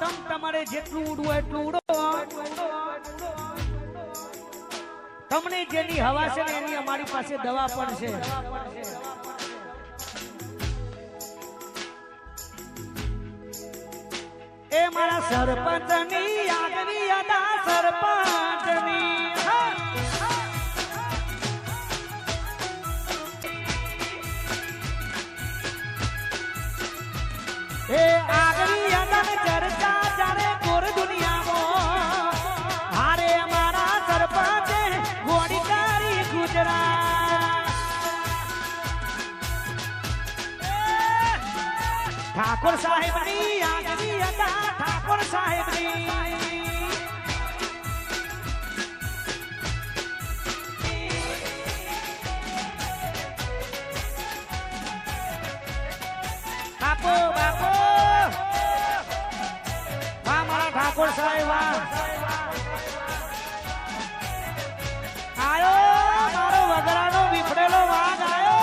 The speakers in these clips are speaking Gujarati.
તમારે જેટલું ઉડવું એટલું ઉડો. તમને જેની હવા છે ને એની અમારી પાસે દવા પણ છે. એ મારા સરપંચની આગવી અદા સરપંચની એ આગવી અદા ચર્ચા ચાલે કોર દુનિયામાં. હારે અમારા સરપંચે ગોળી કરી ગુજરાત. ઠાકોર સાહેબની આગવી અદા ઠાકોર સાહેબની બાપો બાપો વાહ મારા ઠાકોર સાહેબ વાહ. આયો મારો વગરાનો વિફરેલો વાઘ આયો.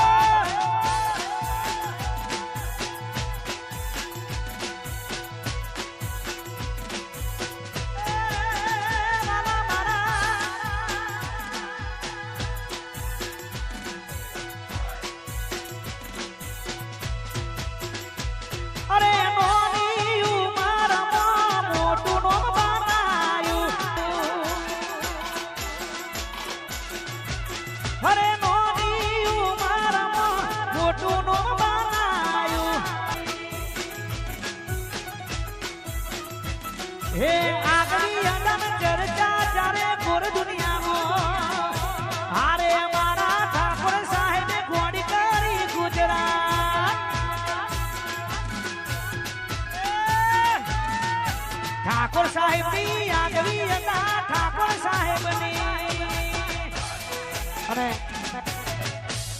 અરે નોની ઉમરમાં મોટું નોમ બનાયું. અરે નોની ઉમરમાં મોટું નોમ બનાયું. હે આગલી અદમ ચર્ચા ચાલે પૂર દુનિયામાં. હારે અમારા ઠાકોર સાહેબે ગોળી કરી ગુજરાત. ઠાકોર સાહેબની આગવી હતા ઠાકોર સાહેબની. અને